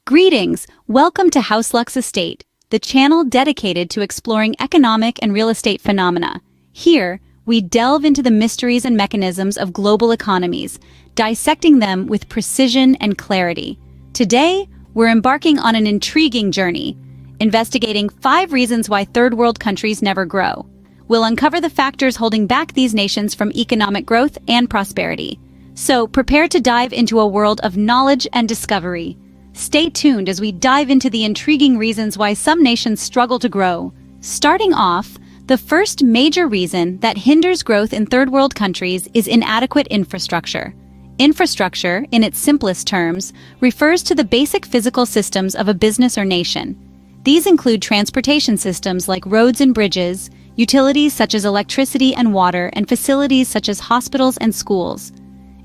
Greetings! Welcome to 𝗦𝗨𝗕𝗧𝗢, the channel dedicated to exploring economic and real estate phenomena. Here, we delve into the mysteries and mechanisms of global economies, dissecting them with precision and clarity. Today, we're embarking on an intriguing journey, investigating 5 reasons why third-world countries never grow. We'll uncover the factors holding back these nations from economic growth and prosperity. So, prepare to dive into a world of knowledge and discovery. Stay tuned as we dive into the intriguing reasons why some nations struggle to grow. Starting off, the first major reason that hinders growth in third-world countries is inadequate infrastructure. Infrastructure, in its simplest terms, refers to the basic physical systems of a business or nation. These include transportation systems like roads and bridges, utilities such as electricity and water, and facilities such as hospitals and schools.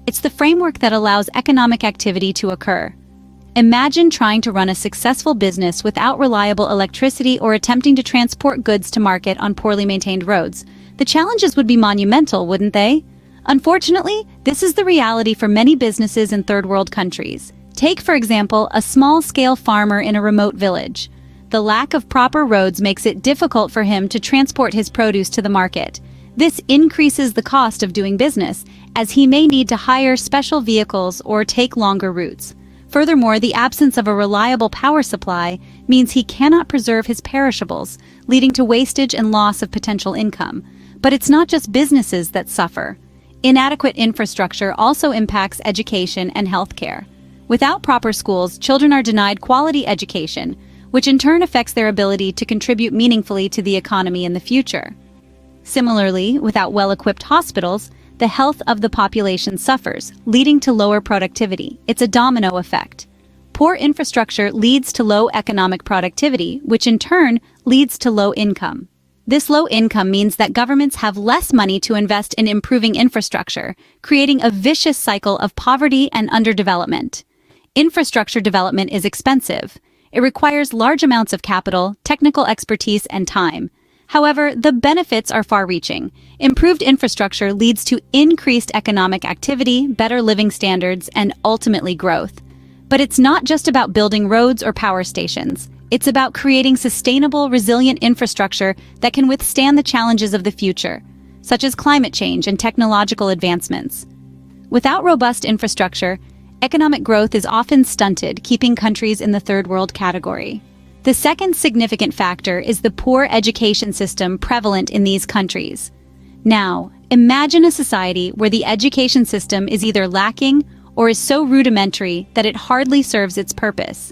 It's the framework that allows economic activity to occur. Imagine trying to run a successful business without reliable electricity or attempting to transport goods to market on poorly maintained roads. The challenges would be monumental, wouldn't they? Unfortunately, this is the reality for many businesses in third-world countries. Take, for example, a small-scale farmer in a remote village. The lack of proper roads makes it difficult for him to transport his produce to the market. This increases the cost of doing business, as he may need to hire special vehicles or take longer routes. Furthermore, the absence of a reliable power supply means he cannot preserve his perishables, leading to wastage and loss of potential income. But it's not just businesses that suffer. Inadequate infrastructure also impacts education and healthcare. Without proper schools, children are denied quality education, which in turn affects their ability to contribute meaningfully to the economy in the future. Similarly, without well-equipped hospitals, the health of the population suffers, leading to lower productivity. It's a domino effect. Poor infrastructure leads to low economic productivity, which in turn leads to low income. This low income means that governments have less money to invest in improving infrastructure, creating a vicious cycle of poverty and underdevelopment. Infrastructure development is expensive. It requires large amounts of capital, technical expertise, and time. However, the benefits are far-reaching. Improved infrastructure leads to increased economic activity, better living standards, and ultimately growth. But it's not just about building roads or power stations. It's about creating sustainable, resilient infrastructure that can withstand the challenges of the future, such as climate change and technological advancements. Without robust infrastructure, economic growth is often stunted, keeping countries in the third-world category. The second significant factor is the poor education system prevalent in these countries. Now, imagine a society where the education system is either lacking or is so rudimentary that it hardly serves its purpose.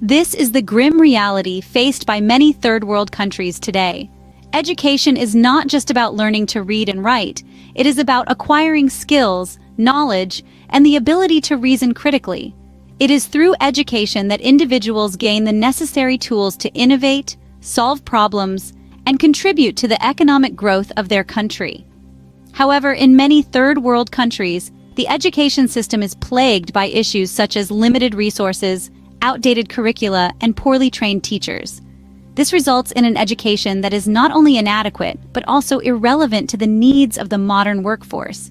This is the grim reality faced by many third-world countries today. Education is not just about learning to read and write. It is about acquiring skills, knowledge, and the ability to reason critically. It is through education that individuals gain the necessary tools to innovate, solve problems, and contribute to the economic growth of their country. However, in many third-world countries, the education system is plagued by issues such as limited resources, outdated curricula, and poorly trained teachers. This results in an education that is not only inadequate, but also irrelevant to the needs of the modern workforce.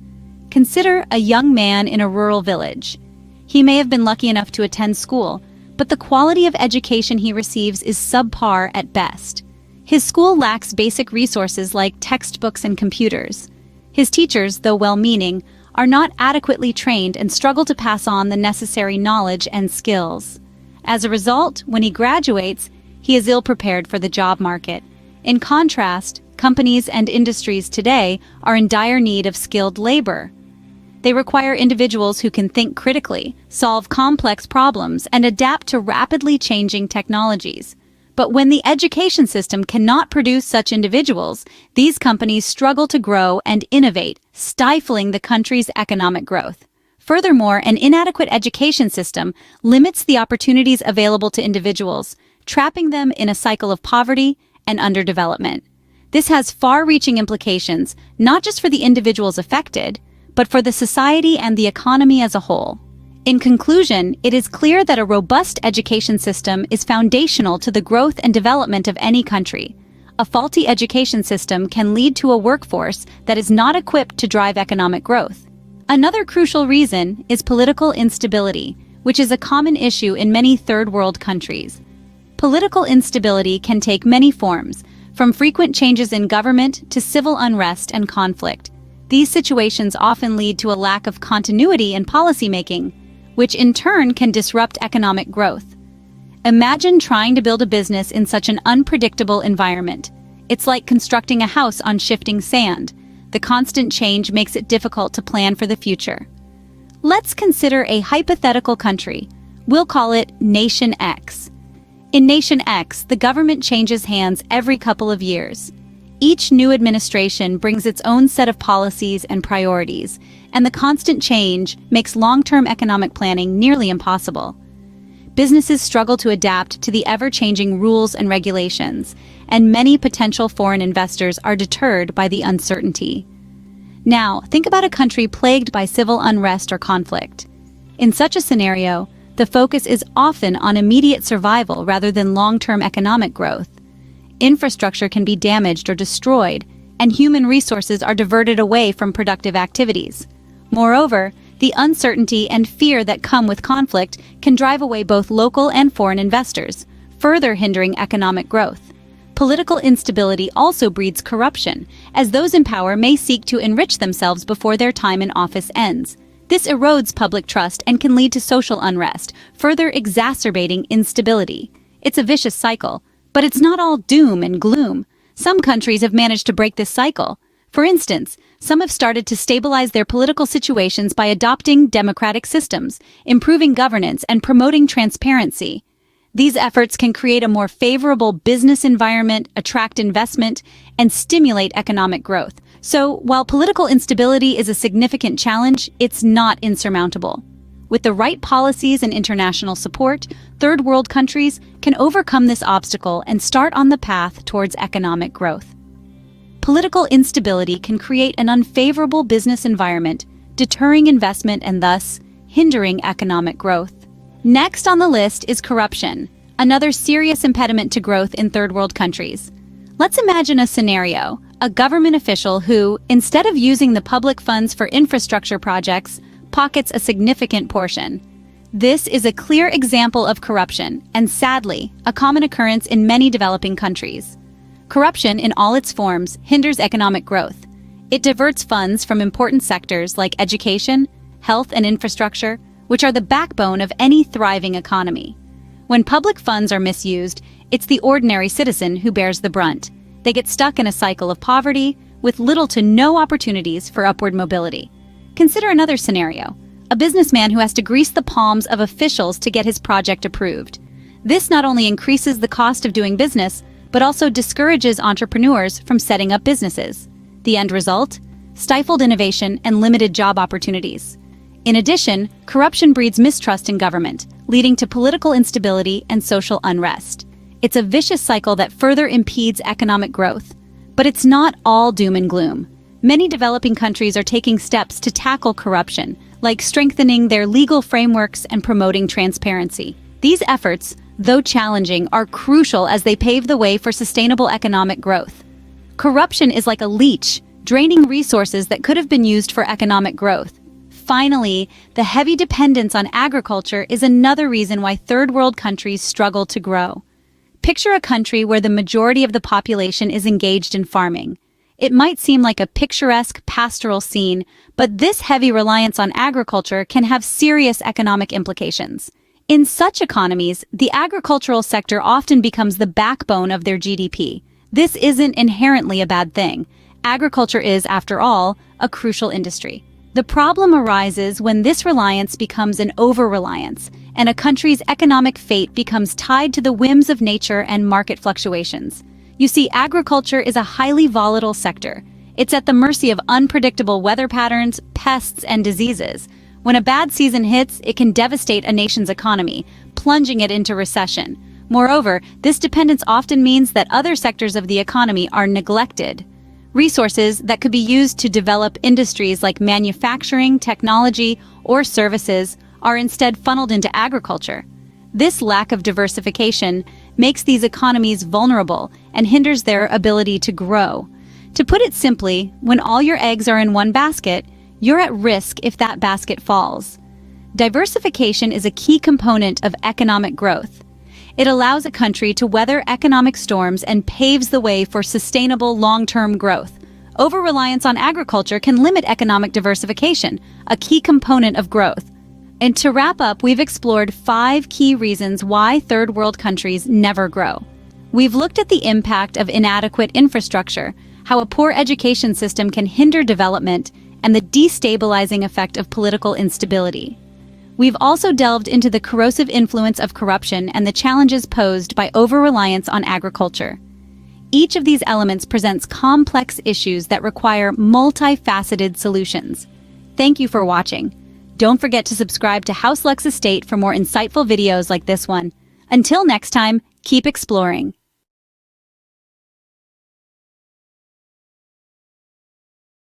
Consider a young man in a rural village. He may have been lucky enough to attend school, but the quality of education he receives is subpar at best. His school lacks basic resources like textbooks and computers. His teachers, though well-meaning, are not adequately trained and struggle to pass on the necessary knowledge and skills. As a result, when he graduates, he is ill-prepared for the job market. In contrast, companies and industries today are in dire need of skilled labor. They require individuals who can think critically, solve complex problems, and adapt to rapidly changing technologies. But when the education system cannot produce such individuals, these companies struggle to grow and innovate, stifling the country's economic growth. Furthermore, an inadequate education system limits the opportunities available to individuals, trapping them in a cycle of poverty and underdevelopment. This has far-reaching implications, not just for the individuals affected, but for the society and the economy as a whole. In conclusion, it is clear that a robust education system is foundational to the growth and development of any country. A faulty education system can lead to a workforce that is not equipped to drive economic growth. Another crucial reason is political instability, which is a common issue in many third-world countries. Political instability can take many forms, from frequent changes in government to civil unrest and conflict. These situations often lead to a lack of continuity in policymaking, which in turn can disrupt economic growth. Imagine trying to build a business in such an unpredictable environment. It's like constructing a house on shifting sand. The constant change makes it difficult to plan for the future. Let's consider a hypothetical country. We'll call it Nation X. In Nation X, the government changes hands every couple of years. Each new administration brings its own set of policies and priorities, and the constant change makes long-term economic planning nearly impossible. Businesses struggle to adapt to the ever-changing rules and regulations, and many potential foreign investors are deterred by the uncertainty. Now, think about a country plagued by civil unrest or conflict. In such a scenario, the focus is often on immediate survival rather than long-term economic growth. Infrastructure can be damaged or destroyed, and human resources are diverted away from productive activities. Moreover, the uncertainty and fear that come with conflict can drive away both local and foreign investors, further hindering economic growth. Political instability also breeds corruption, as those in power may seek to enrich themselves before their time in office ends. This erodes public trust and can lead to social unrest, further exacerbating instability. It's a vicious cycle, but it's not all doom and gloom. Some countries have managed to break this cycle. For instance, some have started to stabilize their political situations by adopting democratic systems, improving governance, and promoting transparency. These efforts can create a more favorable business environment, attract investment, and stimulate economic growth. So, while political instability is a significant challenge, it's not insurmountable. With the right policies and international support, third world countries can overcome this obstacle and start on the path towards economic growth. Political instability can create an unfavorable business environment, deterring investment and thus hindering economic growth. Next on the list is corruption, another serious impediment to growth in third world countries. Let's imagine a scenario: a government official who, instead of using the public funds for infrastructure projects, pockets a significant portion. This is a clear example of corruption, and sadly, a common occurrence in many developing countries. Corruption in all its forms hinders economic growth. It diverts funds from important sectors like education, health, and infrastructure, which are the backbone of any thriving economy. When public funds are misused, it's the ordinary citizen who bears the brunt. They get stuck in a cycle of poverty, with little to no opportunities for upward mobility. Consider another scenario: a businessman who has to grease the palms of officials to get his project approved. This not only increases the cost of doing business, but also discourages entrepreneurs from setting up businesses. The end result? Stifled innovation and limited job opportunities. In addition, corruption breeds mistrust in government, leading to political instability and social unrest. It's a vicious cycle that further impedes economic growth. But it's not all doom and gloom. Many developing countries are taking steps to tackle corruption, like strengthening their legal frameworks and promoting transparency. These efforts, though challenging, are crucial as they pave the way for sustainable economic growth. Corruption is like a leech, draining resources that could have been used for economic growth. Finally, the heavy dependence on agriculture is another reason why third world countries struggle to grow. Picture a country where the majority of the population is engaged in farming. It might seem like a picturesque pastoral scene, but this heavy reliance on agriculture can have serious economic implications. In such economies, the agricultural sector often becomes the backbone of their GDP. This isn't inherently a bad thing. Agriculture is, after all, a crucial industry. The problem arises when this reliance becomes an over-reliance, and a country's economic fate becomes tied to the whims of nature and market fluctuations. You see, agriculture is a highly volatile sector. It's at the mercy of unpredictable weather patterns, pests, and diseases. When a bad season hits, it can devastate a nation's economy, plunging it into recession. Moreover, this dependence often means that other sectors of the economy are neglected. Resources that could be used to develop industries like manufacturing, technology, or services are instead funneled into agriculture. This lack of diversification makes these economies vulnerable and hinders their ability to grow. To put it simply, when all your eggs are in one basket, you're at risk if that basket falls. Diversification is a key component of economic growth. It allows a country to weather economic storms and paves the way for sustainable long-term growth. Over-reliance on agriculture can limit economic diversification, a key component of growth. And to wrap up, we've explored 5 key reasons why third world countries never grow. We've looked at the impact of inadequate infrastructure, how a poor education system can hinder development, and the destabilizing effect of political instability. We've also delved into the corrosive influence of corruption and the challenges posed by over-reliance on agriculture. Each of these elements presents complex issues that require multifaceted solutions. Thank you for watching. Don't forget to subscribe to 𝗦𝗨𝗕𝗦𝗖𝗥𝗜𝗕𝗘 for more insightful videos like this one. Until next time, keep exploring.